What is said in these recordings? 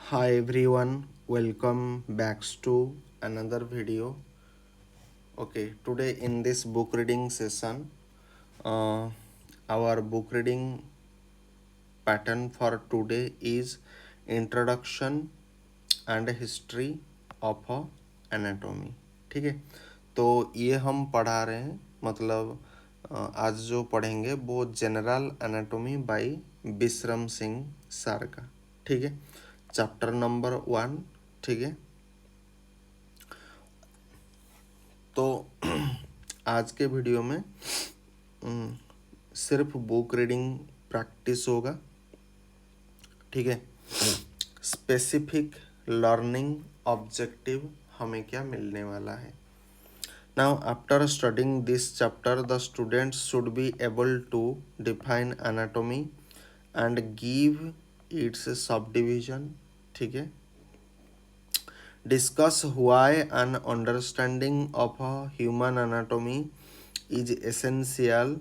Hi everyone, welcome back to another video. Okay, today in this book reading session, uh, our book reading pattern for today is introduction and history of anatomy. ठीक है, तो ये हम पढ़ा रहे हैं मतलब आज जो पढ़ेंगे वो general anatomy by Vikram Singh sir का। ठीक है, चैप्टर नंबर 1। ठीक है, तो आज के वीडियो में सिर्फ बुक रीडिंग प्रैक्टिस होगा। ठीक है, स्पेसिफिक लर्निंग ऑब्जेक्टिव हमें क्या मिलने वाला है। Now after studying this chapter the students should be able to define anatomy and give its subdivision. ठीक है, discuss why an understanding of a human anatomy is essential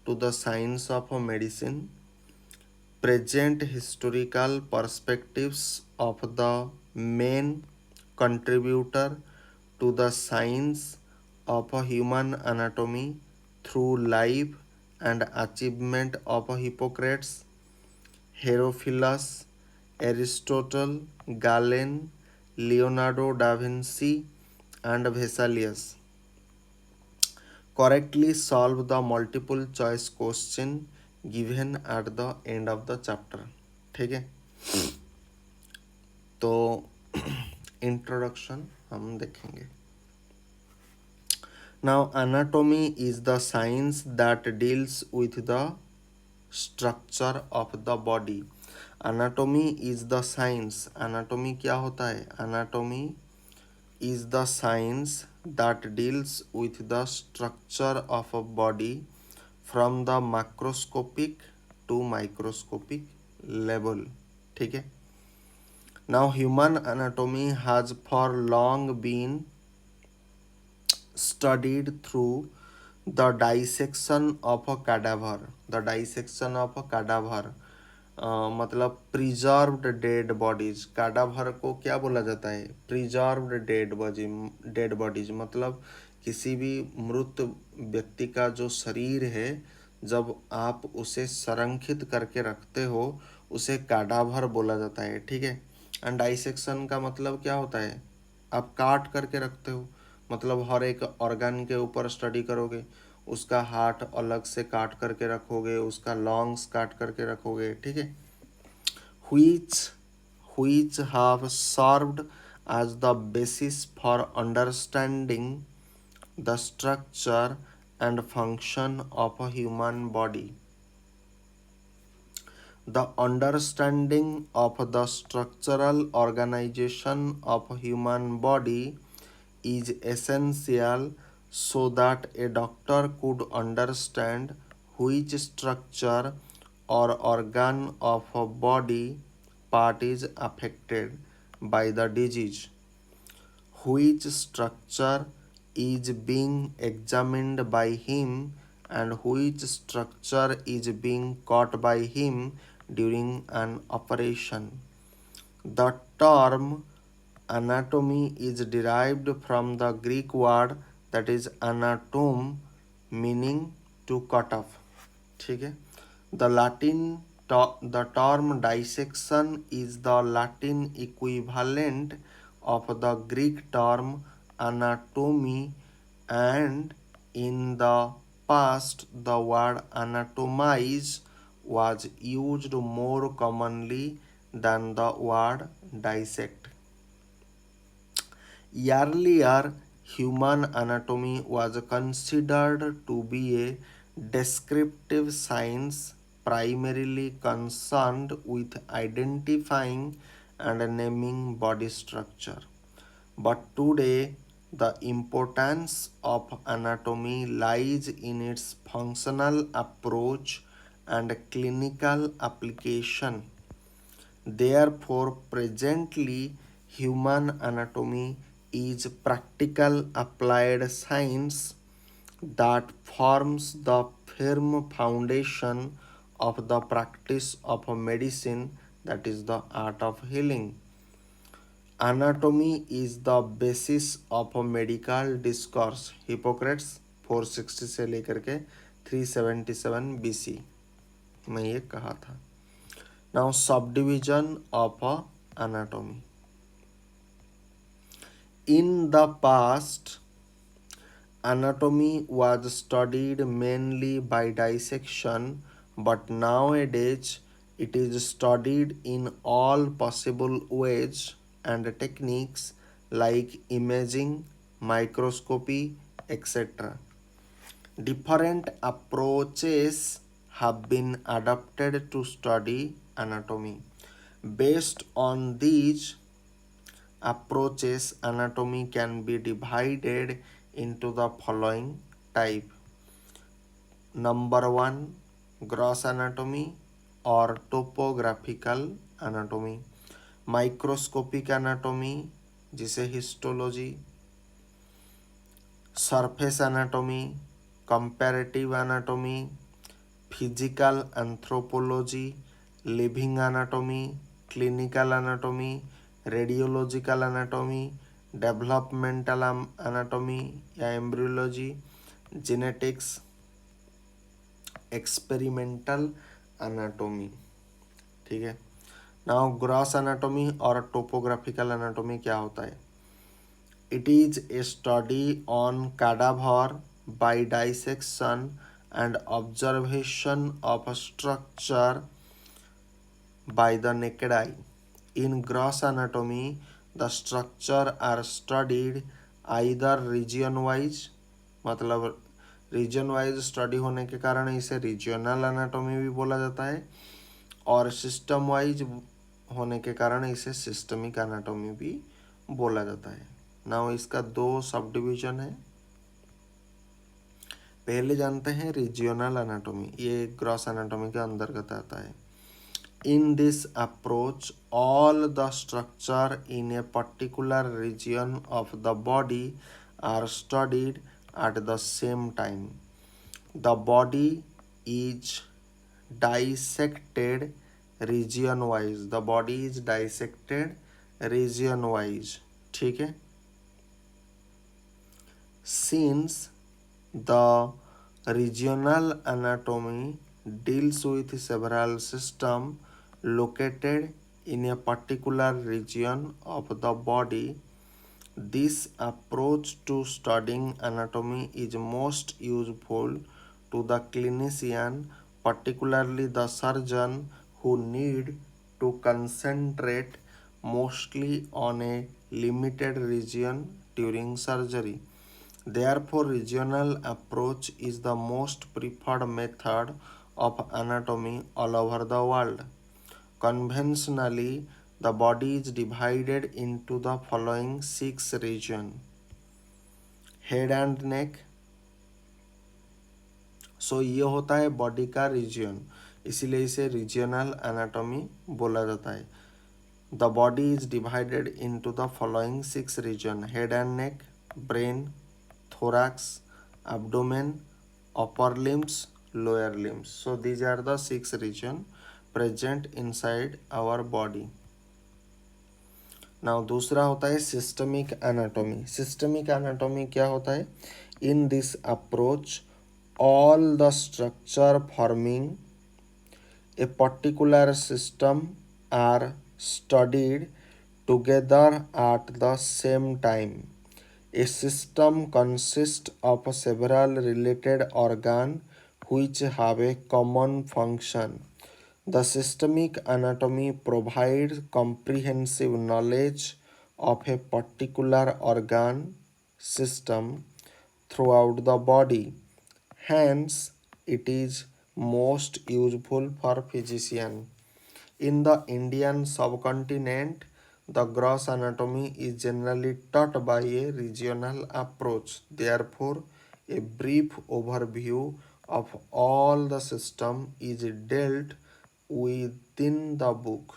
to the science of medicine, present historical perspectives of the main contributor to the science of human anatomy through life and achievement of Hippocrates, Herophilus, Aristotle, Galen, Leonardo da Vinci, and Vesalius. Correctly solve the multiple choice question given at the end of the chapter. ठीक है, तो introduction हम देखेंगे। Now anatomy is the science that deals with the structure of the body. Anatomy is the science. Anatomy क्या होता है? Anatomy is the science that deals with the structure of a body from the macroscopic to microscopic level. ठीक है, now human anatomy has for long been studied through the dissection of a cadaver. The dissection of a cadaver मतलब preserved dead bodies. काडाभर को क्या बोला जाता है? Preserved dead bodies मतलब किसी भी मृत व्यक्ति का जो शरीर है जब आप उसे संरक्षित करके रखते हो उसे काडाभर बोला जाता है। ठीक है, एंड डाइसेक्शन का मतलब क्या होता है? आप काट करके रखते हो मतलब हर एक ऑर्गन के ऊपर स्टडी करोगे, उसका हार्ट अलग से काट करके रखोगे, उसका लंग्स काट करके रखोगे। ठीक है, which which have served as the basis for understanding the structure and function of a human body. The understanding of the structural organization of a human body is essential so that a doctor could understand which structure or organ of a body part is affected by the disease, which structure is being examined by him, and which structure is being caught by him during an operation. The term anatomy is derived from the Greek word that is anatome meaning to cut off. ठीक है, the term dissection is the Latin equivalent of the Greek term anatomy, and in the past the word anatomize was used more commonly than the word dissect. Earlier, human anatomy was considered to be a descriptive science primarily concerned with identifying and naming body structure. But today, the importance of anatomy lies in its functional approach and clinical application. Therefore, presently, human anatomy is practical applied science that forms the firm foundation of the practice of medicine, that is the art of healing. Anatomy is the basis of a medical discourse. Hippocrates 460 से लेकर के 377 BC में ये कहा था. Now subdivision of anatomy. In the past, anatomy was studied mainly by dissection, but nowadays it is studied in all possible ways and techniques like imaging, microscopy, etc. Different approaches have been adopted to study anatomy. Based on these approaches, anatomy can be divided into the following type. Number 1, gross anatomy or topographical anatomy. Microscopic anatomy जिसे histology. Surface anatomy, comparative anatomy, physical anthropology, living anatomy, clinical anatomy, radiological anatomy, developmental anatomy या embryology, genetics, experimental anatomy. ठीक है. Now gross anatomy और topographical anatomy क्या होता है? It is a study on cadaver by dissection and observation of a structure by the naked eye. In gross anatomy, the structure are studied either region wise, मतलब region wise study होने के कारण इसे regional anatomy भी बोला जाता है, और सिस्टम वाइज होने के कारण इसे सिस्टमिक एनाटॉमी भी बोला जाता है. नाउ इसका 2 सब डिवीजन है. पहले जानते हैं रीजनल एनाटॉमी, ये ग्रॉस एनाटॉमी के अंतर्गत आता है. In this approach, all the structure in a particular region of the body are studied at the same time. The body is dissected region wise. The body is dissected region wise. ठीक है. Since the regional anatomy deals with several systems located in a particular region of the body, this approach to studying anatomy is most useful to the clinician, particularly the surgeon who need to concentrate mostly on a limited region during surgery. Therefore, regional approach is the most preferred method of anatomy all over the world. Conventionally, the body is divided into the following 6 regions. Head and neck. सो ये होता है body का reason, इसीलिए इसे regional anatomy बोला जाता है. The body is divided into the following 6 region: head and neck, brain, thorax, abdomen, upper limbs, lower limbs. So these are the 6 regions present inside our body. Now दूसरा होता है systemic anatomy. Systemic anatomy क्या होता है? In this approach all the structure forming a particular system are studied together at the same time. A system consists of several related organs which have a common function. The systemic anatomy provides comprehensive knowledge of a particular organ system throughout the body. Hence, it is most useful for physician. In the Indian subcontinent, the gross anatomy is generally taught by a regional approach. Therefore, a brief overview of all the system is dealt within the book.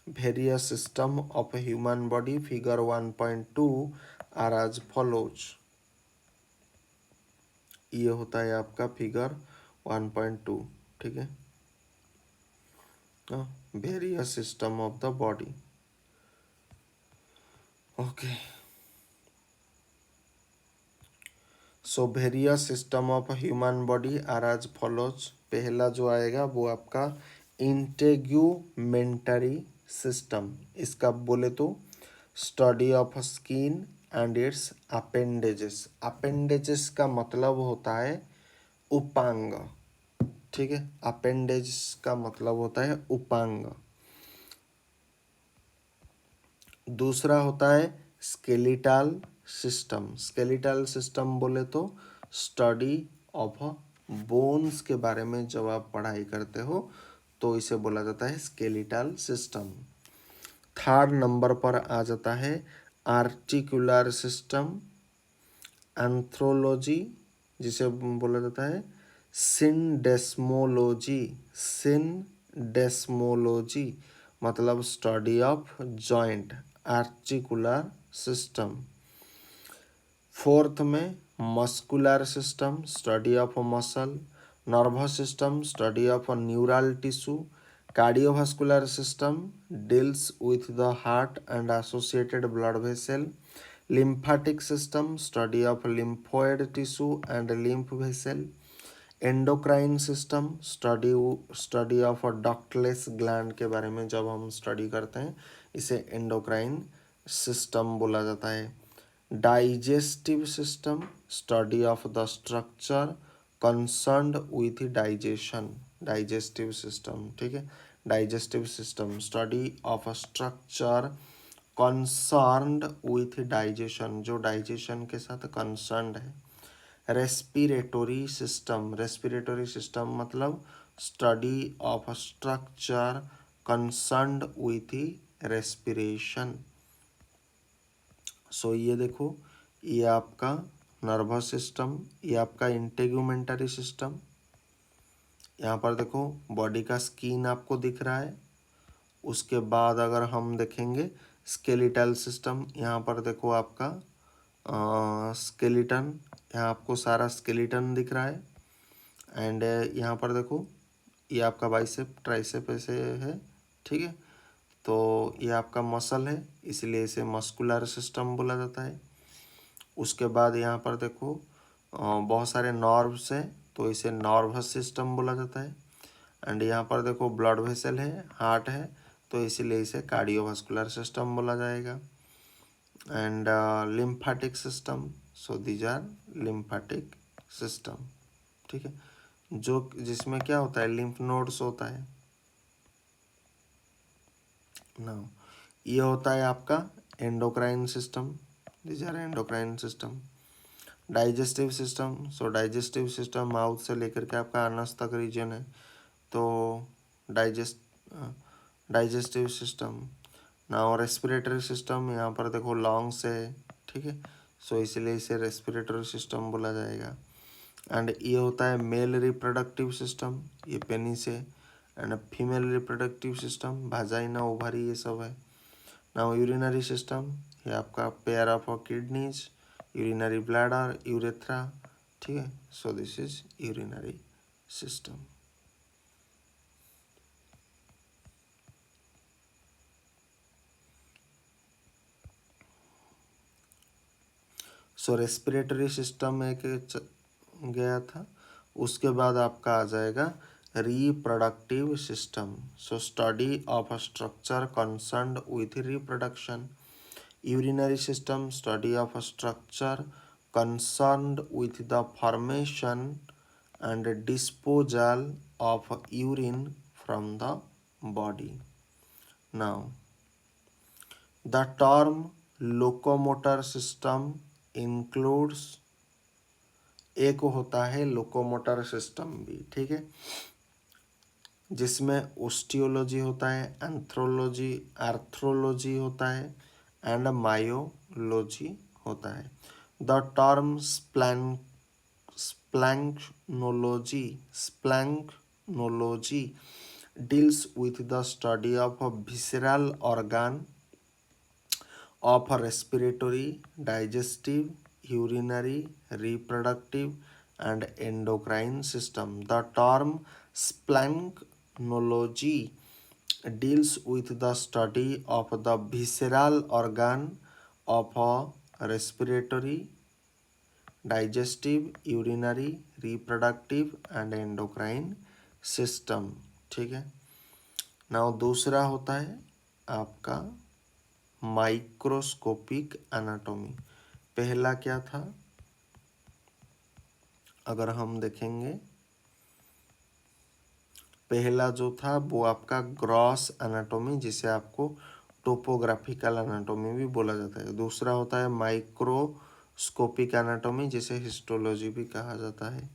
Various system of a human body, figure 1.2 are as follows. ये होता है आपका figure 1.2. ठीक है. Various system of the body. Okay, so various system of human body are as follows. पहला जो आएगा वो आपका इंटेग्यूमेंटरी सिस्टम, इसका बोले तो study of skin and it's appendages. Appendages का मतलब होता है उपांग, ठीक है, अपेंडेज का मतलब होता है उपांग। दूसरा होता है स्केलिटल सिस्टम। स्केलिटल सिस्टम बोले तो स्टडी ऑफ बोन्स के बारे में जब आप पढ़ाई करते हो तो इसे बोला जाता है स्केलिटल सिस्टम। थर्ड नंबर पर आ जाता है आर्टिकुलर सिस्टम, एंथ्रोलॉजी जिसे बोला जाता है सिंडेस्मोलॉजी। सिंडेस्मोलॉजी मतलब study of joint, articular system. Fourth में muscular system, study of muscle. Nervous system, study of neural tissue. Cardiovascular system deals with the heart and associated blood vessel. Lymphatic system, study of lymphoid tissue and lymph vessel. Endocrine system, study of ductless gland के बारे में जब हम study करते हैं इसे endocrine system बोला जाता है। Digestive system, study of the structure concerned with digestion. Digestive system, ठीक है, digestive system study of structure concerned with digestion, जो डाइजेशन के साथ कंसर्न्ड है। रेस्पिरेटरी सिस्टम, रेस्पिरेटरी सिस्टम मतलब study of structure concerned with respiration. So ये देखो, ये आपका नर्वस सिस्टम, ये आपका इंटेग्यूमेंटरी सिस्टम। यहाँ पर देखो बॉडी का स्किन आपको दिख रहा है। उसके बाद अगर हम देखेंगे स्केलिटल सिस्टम, यहाँ पर देखो आपका स्केलिटन, यहाँ आपको सारा स्केलिटन दिख रहा है। एंड यहाँ पर देखो ये आपका बाइसेप ट्राइसेप ऐसे है, ठीक है। तो ये आपका मसल है इसलिए इसे मस्कुलर सिस्टम बोला जाता है। उसके बाद यहाँ पर देखो बहुत सारे नर्व्स हैं तो इसे नर्वस सिस्टम बोला जाता है। एंड यहाँ पर देखो ब्लड वेसल है, हार्ट है, तो इसीलिए इसे कार्डियोवास्कुलर सिस्टम बोला जाएगा। And lymphatic system, so these are lymphatic system, ठीक है, जो जिसमें क्या होता है लिम्फ नोड्स होता है ना। ये होता है आपका endocrine system, these are endocrine system. Digestive system, so digestive system mouth से लेकर के आपका अनस तक रीजन है, तो digestive system. Now respiratory system, यहाँ पर देखो लॉन्ग्स है, ठीक है, सो इसलिए इसे रेस्पिरेटरी सिस्टम बोला जाएगा। एंड ये होता है मेल रिप्रोडक्टिव सिस्टम, ये पेनिस है। And female reproductive system vagina, ovary, ये सब है। नाउ यूरिनरी सिस्टम, ये आपका pair of kidneys, urinary bladder, urethra, ठीक है, so this is urinary system. So respiratory system एक गया था। उसके बाद आपका आ जाएगा reproductive system, so study of structure concerned with reproduction. Urinary system, study of structure concerned with the formation and disposal of urine from the body. Now the term locomotor system includes, एक होता है locomotor system भी, ठीक है, जिसमें osteology होता है, एंथ्रोलॉजी, arthrology होता है एंड मायोलॉजी होता है। The term splanchnology deals with the study of visceral organ of respiratory, digestive, urinary, reproductive, and endocrine system. The term splanchnology deals with the study of the visceral organ of a respiratory, digestive, urinary, reproductive and endocrine system। ठीक है। Now दूसरा होता है आपका microscopic anatomy. पहला क्या था, अगर हम देखेंगे पहला जो था वो आपका ग्रॉस एनाटॉमी, जिसे आपको टोपोग्राफिकल एनाटॉमी भी बोला जाता है। दूसरा होता है माइक्रोस्कोपिक एनाटॉमी, जिसे हिस्टोलॉजी भी कहा जाता है।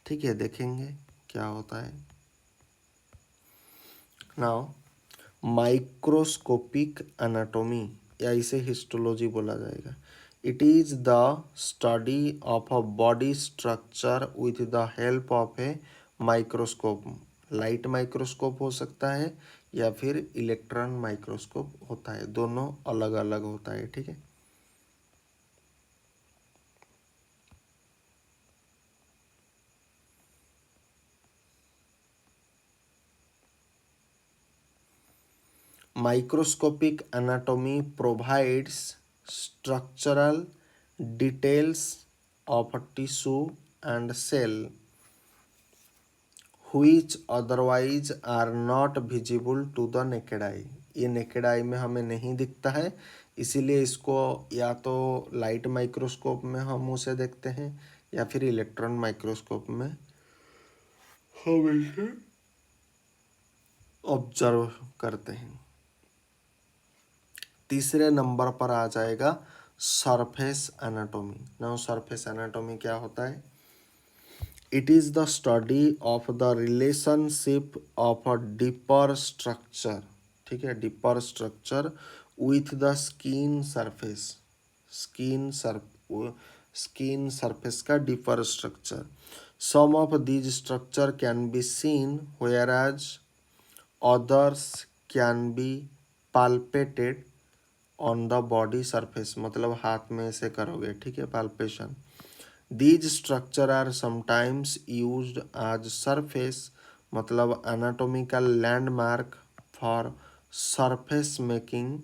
ठीक है, देखेंगे क्या होता है। नाउ माइक्रोस्कोपिक एनाटॉमी या इसे हिस्टोलॉजी बोला जाएगा। It is the study of a body structure with the help of a microscope. Light microscope हो सकता है या फिर इलेक्ट्रॉन माइक्रोस्कोप होता है, दोनों अलग अलग होता है। ठीक है। Microscopic anatomy provides structural details of a tissue and cell which otherwise are not visible to the naked eye। ये नेकेड आई में हमें नहीं दिखता है, इसीलिए इसको या तो लाइट माइक्रोस्कोप में हम उसे देखते हैं या फिर इलेक्ट्रॉन माइक्रोस्कोप में हम इसे ऑब्जर्व करते हैं। तीसरे नंबर पर आ जाएगा surface anatomy. Now surface anatomy क्या होता है? It is the study of the relationship of a deeper structure. ठीक है, deeper structure with the skin surface. Skin surface का deeper structure. Some of these structure can be seen whereas others can be palpated on the body surface. मतलब हाथ में ऐसे करोगे, ठीक है, palpation. These structure are sometimes used as surface, मतलब anatomical landmark for surface making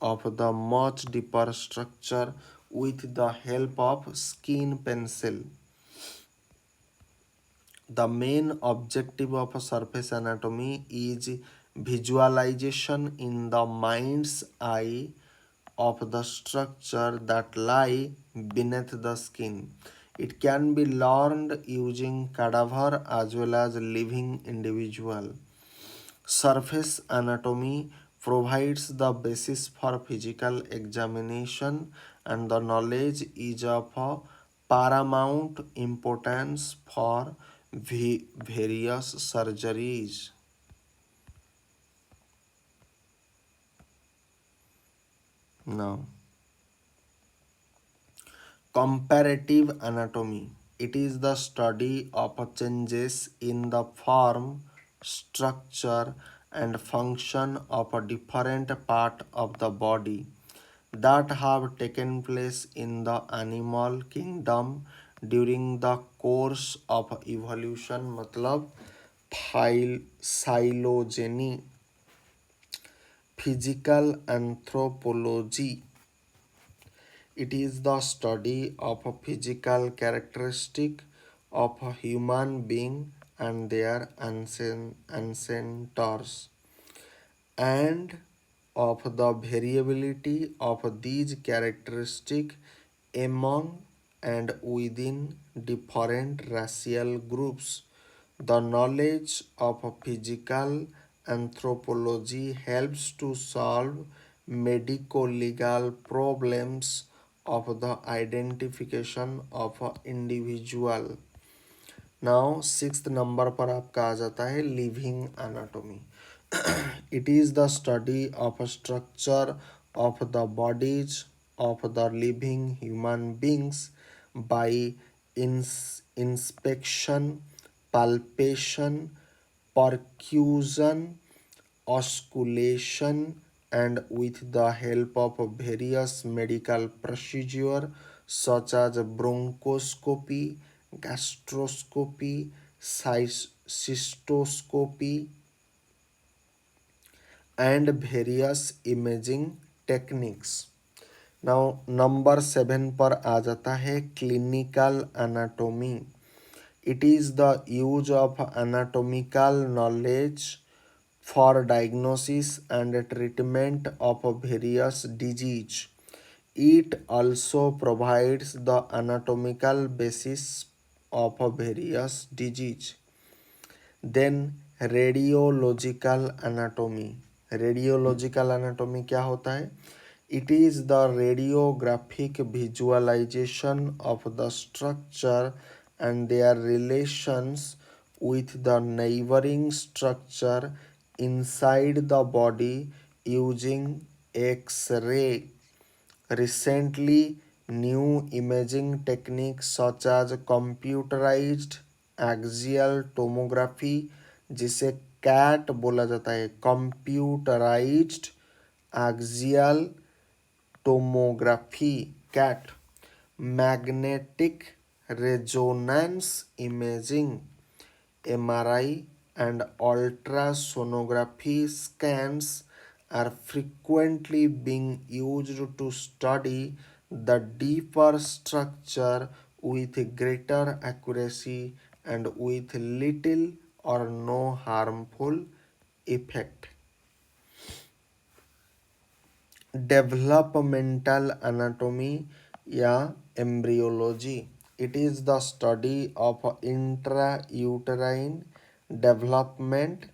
of the much deeper structure with the help of skin pencil। The main objective of a surface anatomy is visualization in the mind's eye of the structure that lie beneath the skin। It can be learned using cadaver as well as living individual। Surface anatomy provides the basis for physical examination and the knowledge is of paramount importance for various surgeries। Now, comparative anatomy, it is the study of changes in the form, structure and function of a different part of the body that have taken place in the animal kingdom during the course of evolution। मतलब phylogeny. Physical anthropology, it is the study of a physical characteristic of a human being and their ancestors, and of the variability of these characteristics among and within different racial groups। The knowledge of physical anthropology helps to solve medico-legal problems of the identification of an individual। Now sixth number पर आपका आ जाता है living anatomy. It is the study of structure of the bodies of the living human beings bye inspection, palpation, percussion, osculation and with the help of various medical procedures such as bronchoscopy, gastroscopy, cystoscopy and various imaging techniques। Now number 7 पर आ जाता है clinical anatomy. It is the use of anatomical knowledge for diagnosis and treatment of various disease. It also provides the anatomical basis of various disease. Then radiological anatomy. Radiological anatomy क्या होता है? It is the radiographic visualization of the structure and their relations with the neighboring structure inside the body using X-ray. Recently, new imaging techniques such as computerized axial tomography, जिसे CAT बोला जाता है, computerized axial tomography CAT, magnetic resonance imaging MRI and ultrasonography scans are frequently being used to study the deeper structure with greater accuracy and with little or no harmful effect. Developmental anatomy या embryology. It is the study of intrauterine development,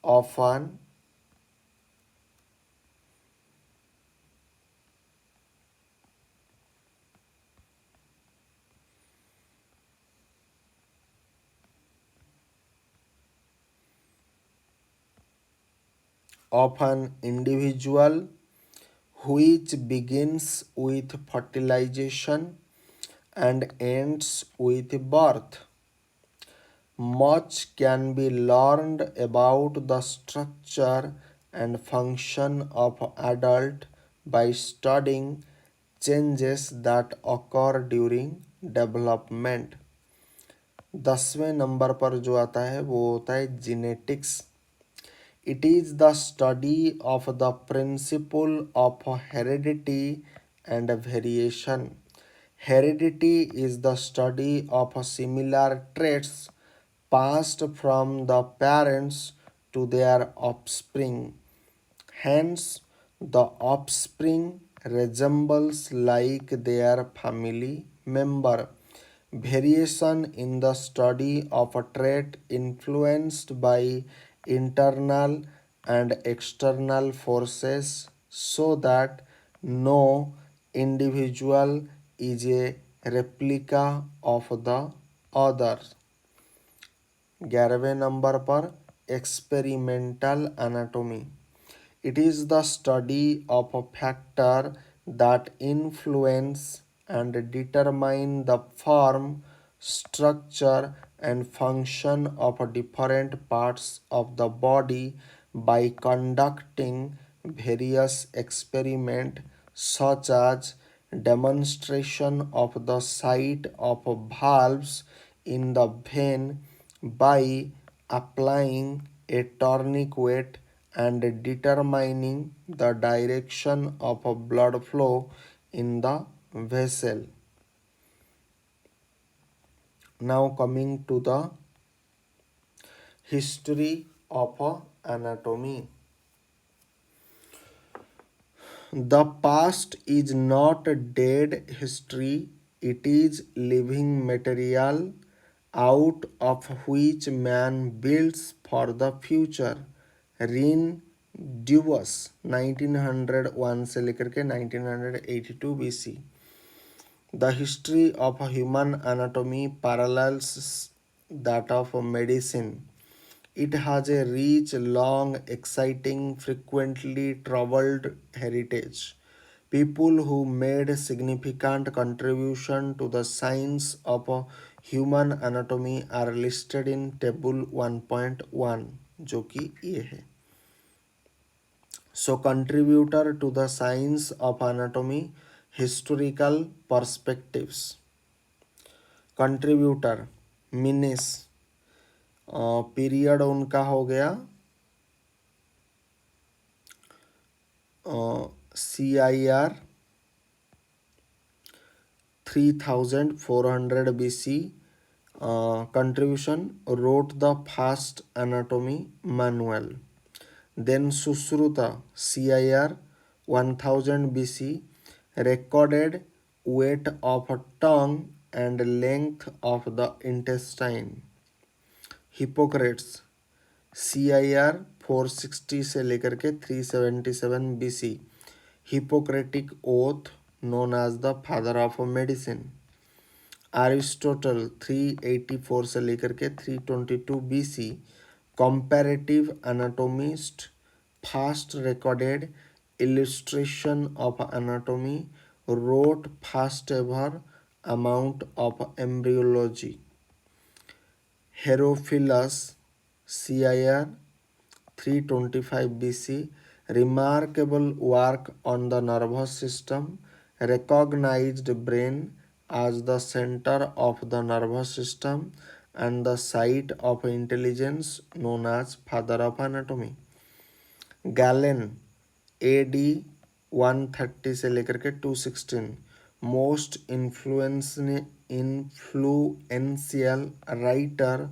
often of an individual, which begins with fertilization and ends with birth. Much can be learned about the structure and function of adult by studying changes that occur during development. 10वें number पर जो आता है वो होता है genetics. It is the study of the principle of heredity and variation. Heredity is the study of similar traits passed from the parents to their offspring. Hence, the offspring resembles like their family member. Variation in the study of a trait influenced by internal and external forces so that no individual is a replica of the other. 11वें number पर experimental anatomy. It is the study of a factor that influence and determine the form, structure, and function of different parts of the body by conducting various experiments such as demonstration of the site of valves in the vein by applying a tourniquet and determining the direction of blood flow in the vessel. Now coming to the history of anatomy. The past is not dead history, it is living material out of which man builds for the future. रीन ड्यूवस 1901 से लेकर के 1982 BC. The history of human anatomy parallels that of medicine. It has a rich, long, exciting, frequently troubled heritage. People who made significant contribution to the science of human anatomy are listed in table 1.1 जो कि ये है. So contributor to the science of anatomy, historical perspectives. Contributor मिनिस, period उनका हो गया CIR 3400 BC contribution, wrote the first anatomy manual. Then Sushruta CIR 1000 BC recorded weight of a tongue and length of the intestine. Hippocrates CIR 460 से लेकर के 377 BC Hippocratic oath known as the father of medicine. Aristotle 384 से लेकर के 322 BC comparative anatomist, first recorded illustration of anatomy, wrote first ever amount of embryology. Herophilus CIR 325 BC remarkable work on the nervous system, recognized brain as the center of the nervous system and the site of intelligence, known as father of anatomy. Galen AD 130 से लेकर के 216 most influential writer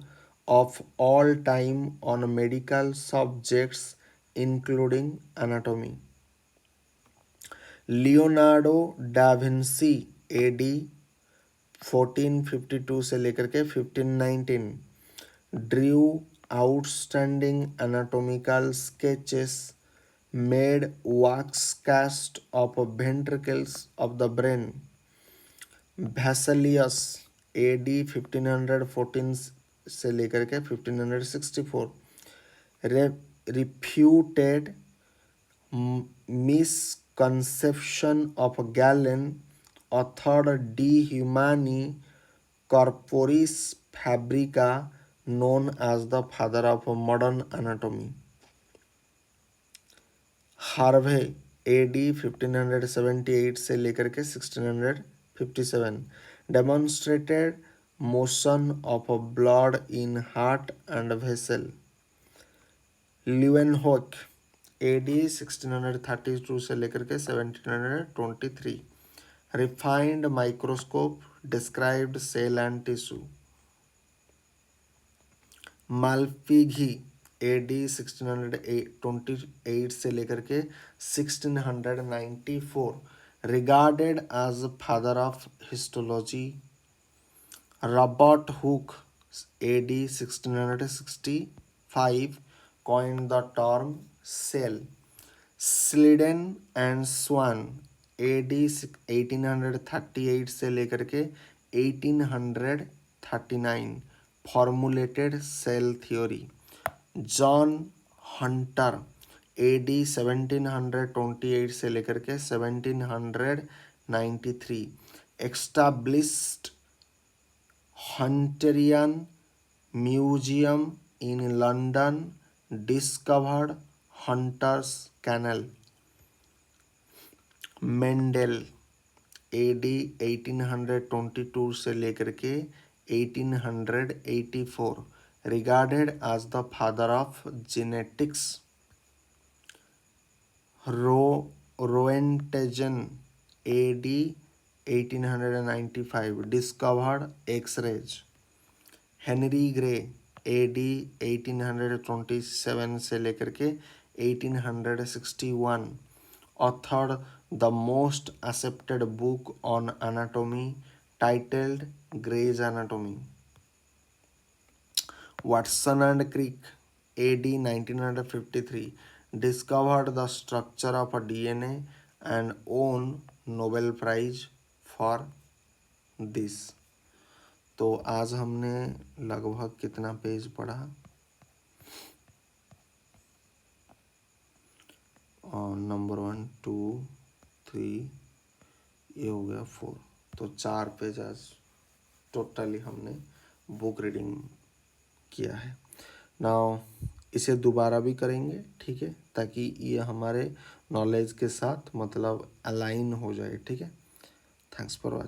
of all time on medical subjects including anatomy. Leonardo da Vinci AD 1452 से लेकर के 1519 Drew outstanding anatomical sketches, made wax cast of ventricles of the brain. Vesalius AD 1514 से लेकर के 1564 refuted misconception of Galen, authored De Humani Corporis Fabrica, known as the father of modern anatomy. Harvey AD 1578 से लेकर के 1657 demonstrated motion of blood in heart and vessel. ल्यूवेनहोक AD 1632 से लेकर के 1723 refined microscope described cell and tissue. माल्पीघी AD 1628 से लेकर के 1694 regarded as father of histology. Robert Hooke AD 1665 coined the term cell. Sliden and Swan AD 1838 से लेकर के 1839 formulated cell theory. John Hunter AD 1728 से लेकर के 1793 established Hunterian Museum in London, discovered Hunter's Canal. Mendel AD 1822 से लेकर के 1884 regarded as the father of genetics. Roentgen AD 1895 discovered X-rays. Henry Gray AD 1827 से लेकर के 1861 authored the most accepted book on anatomy titled Gray's Anatomy. Watson and Crick AD 1953 discovered the structure of a DNA and won Nobel Prize for this. तो आज हमने लगभग कितना page पढ़ा? Number 1 2 3 ये हो गया 4, तो 4 पेज आज टोटली हमने बुक रीडिंग किया है. नाउ इसे दोबारा भी करेंगे, ठीक है, ताकि ये हमारे नॉलेज के साथ मतलब अलाइन हो जाए. ठीक है. Thanks for watching.